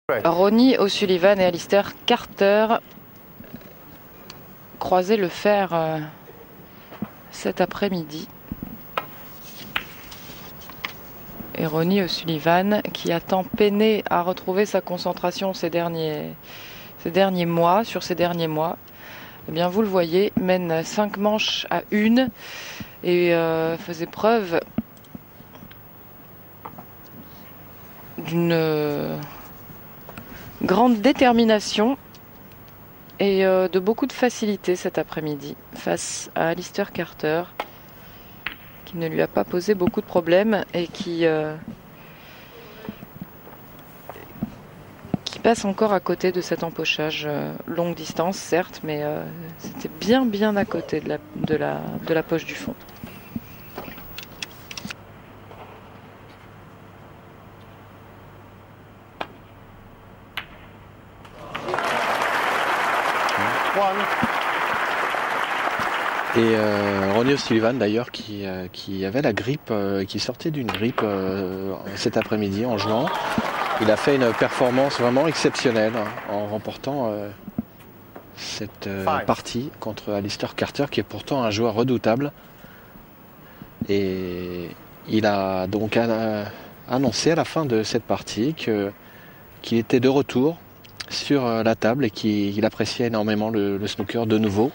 Ronnie O'Sullivan et Alistair Carter croisaient le fer cet après-midi. Et Ronnie O'Sullivan, qui a tant peiné à retrouver sa concentration sur ces derniers mois, eh bien vous le voyez, mène 5 manches à 1 et faisait preuve d'une grande détermination et de beaucoup de facilité cet après-midi face à Alistair Carter, qui ne lui a pas posé beaucoup de problèmes et qui passe encore à côté de cet empochage longue distance, certes, mais c'était bien à côté de la poche du fond. Et Ronnie O'Sullivan d'ailleurs qui avait la grippe, qui sortait d'une grippe cet après-midi en jouant. Il a fait une performance vraiment exceptionnelle en remportant cette partie contre Alistair Carter, qui est pourtant un joueur redoutable. Et il a donc annoncé à la fin de cette partie qu'il était de retour sur la table et qu'il appréciait énormément le snooker de nouveau.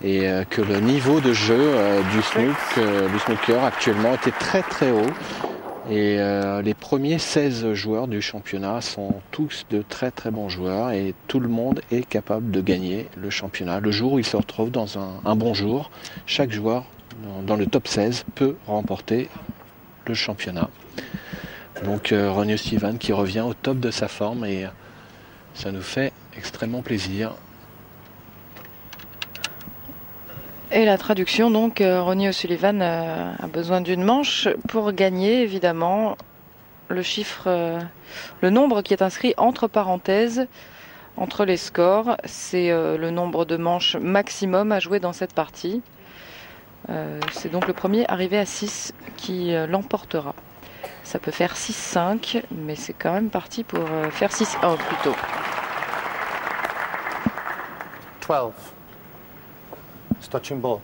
Et que le niveau de jeu du snooker actuellement était très haut. Et les premiers 16 joueurs du championnat sont tous de très bons joueurs et tout le monde est capable de gagner le championnat. Le jour où il se retrouve dans un bon jour, chaque joueur dans le top 16 peut remporter le championnat. Donc Ronnie O'Sullivan qui revient au top de sa forme et ça nous fait extrêmement plaisir. Et la traduction, donc, Ronnie O'Sullivan a besoin d'une manche pour gagner, évidemment, le nombre qui est inscrit entre parenthèses, entre les scores. C'est le nombre de manches maximum à jouer dans cette partie. C'est donc le premier arrivé à 6 qui l'emportera. Ça peut faire 6-5, mais c'est quand même parti pour faire 6-1 plutôt. 12. Touching ball.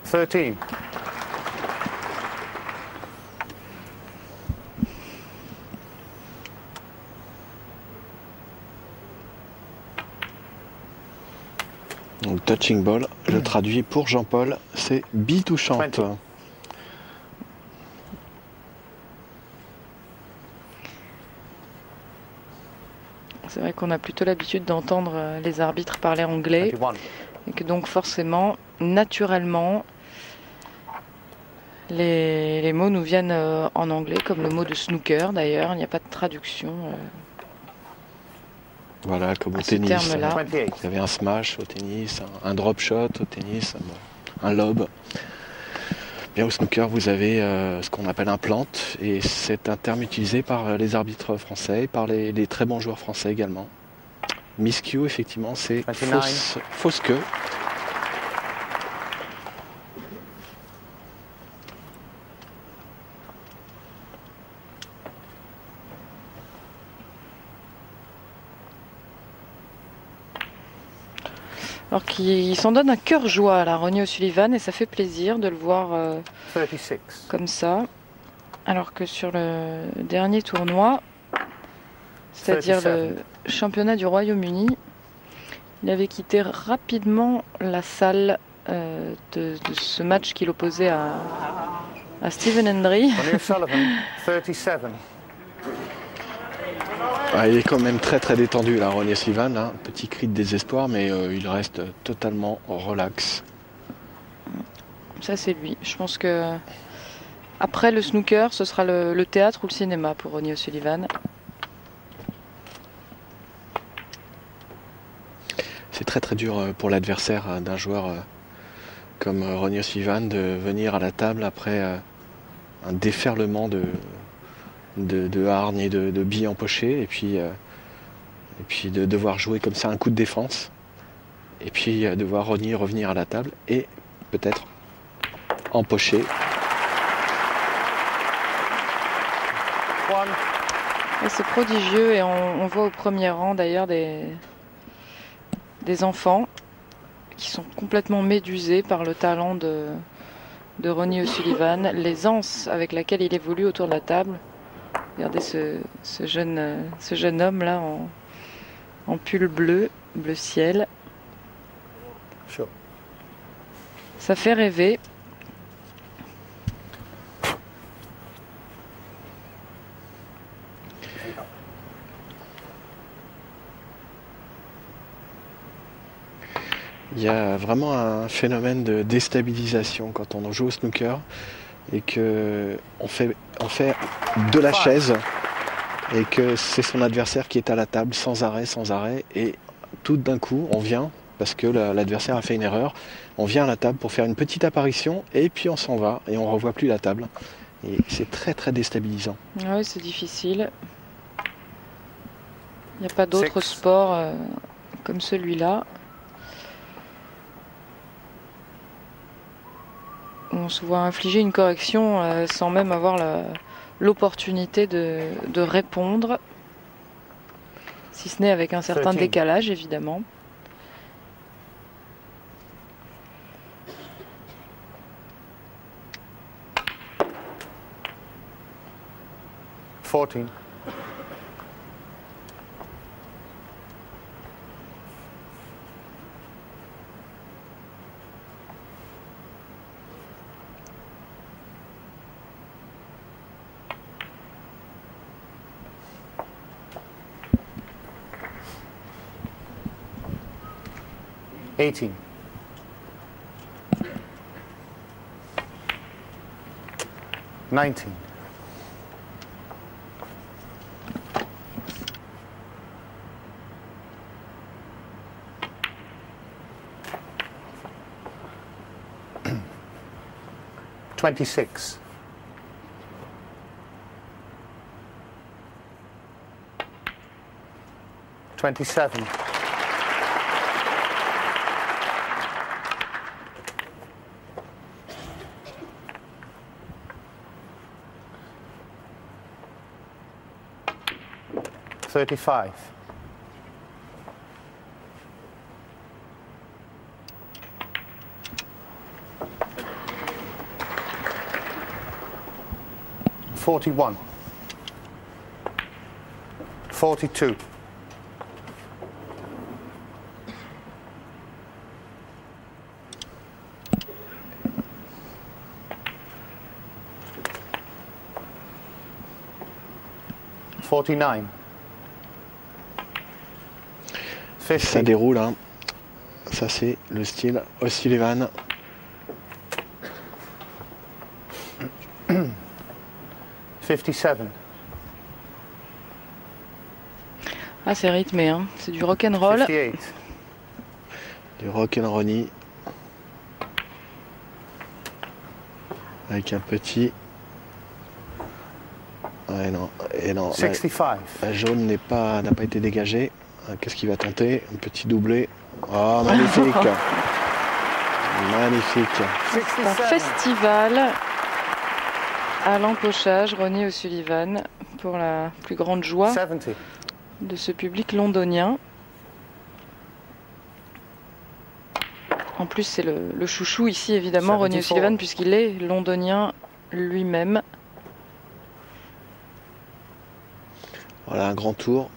Thirteen. Donc touching ball, je traduis pour Jean-Paul, c'est bille touchante. 20. C'est vrai qu'on a plutôt l'habitude d'entendre les arbitres parler anglais 21. et que donc forcément, naturellement, les mots nous viennent en anglais, comme le mot de snooker d'ailleurs, il n'y a pas de traduction. Voilà, comme au tennis, il y avait un smash au tennis, un drop shot au tennis, un lob. Bien au snooker, vous avez ce qu'on appelle un plant, et c'est un terme utilisé par les arbitres français et par les très bons joueurs français également. Miscue, effectivement, c'est fausse queue. Alors qu'il s'en donne un cœur joie à Ronnie O'Sullivan et ça fait plaisir de le voir 36. comme ça. Alors que sur le dernier tournoi, c'est-à-dire le championnat du Royaume-Uni, il avait quitté rapidement la salle de ce match qu'il opposait à Stephen Hendry. Ronnie O'Sullivan, 37. Ah, il est quand même très détendu là, Ronnie O'Sullivan, hein. Petit cri de désespoir, mais il reste totalement relax. Ça c'est lui. Je pense que après le snooker, ce sera le théâtre ou le cinéma pour Ronnie O'Sullivan. C'est très dur pour l'adversaire d'un joueur comme Ronnie O'Sullivan de venir à la table après un déferlement de hargne et de billes empochées et puis de devoir jouer comme ça un coup de défense et puis de voir Ronnie revenir à la table et peut-être empocher 1. Et c'est prodigieux et on voit au premier rang d'ailleurs des enfants qui sont complètement médusés par le talent de Ronnie O'Sullivan, l'aisance avec laquelle il évolue autour de la table. Regardez ce jeune homme là en pull bleu ciel. Sure. Ça fait rêver. Il y a vraiment un phénomène de déstabilisation quand on joue au snooker et que on fait de la chaise et que c'est son adversaire qui est à la table sans arrêt et tout d'un coup on vient parce que l'adversaire a fait une erreur, on vient à la table pour faire une petite apparition et puis on s'en va et on ne revoit plus la table et c'est très très déstabilisant. Oui, c'est difficile. Il n'y a pas d'autre sport comme celui-là. On se voit infliger une correction sans même avoir l'opportunité de répondre, si ce n'est avec un certain 13. décalage évidemment. Fourteen. Eighteen. 19. 26. 27. 35. 41. 42. 49. Ça déroule, hein. Ça c'est le style O'Sullivan. 57. Ah, c'est rythmé, hein. C'est du rock'n'roll. 58. Du rock'n'Ronnie. Avec un petit... Ouais, non, et non, 65. la jaune n'a pas été dégagée. Qu'est-ce qu'il va tenter? Un petit doublé. Oh, magnifique. Magnifique. C'est un festival à l'empochage, Ronnie O'Sullivan, pour la plus grande joie 70. de ce public londonien. En plus, c'est le chouchou ici, évidemment, Ronnie 74. O'Sullivan, puisqu'il est londonien lui-même. Voilà un grand tour.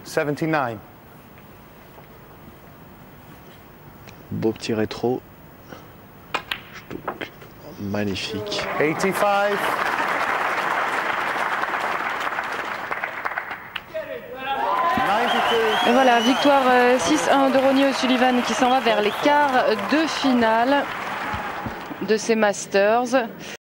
79. Beau petit rétro. Magnifique. 85. Et voilà, victoire 6-1 de Ronnie O'Sullivan qui s'en va vers les quarts de finale de ces Masters.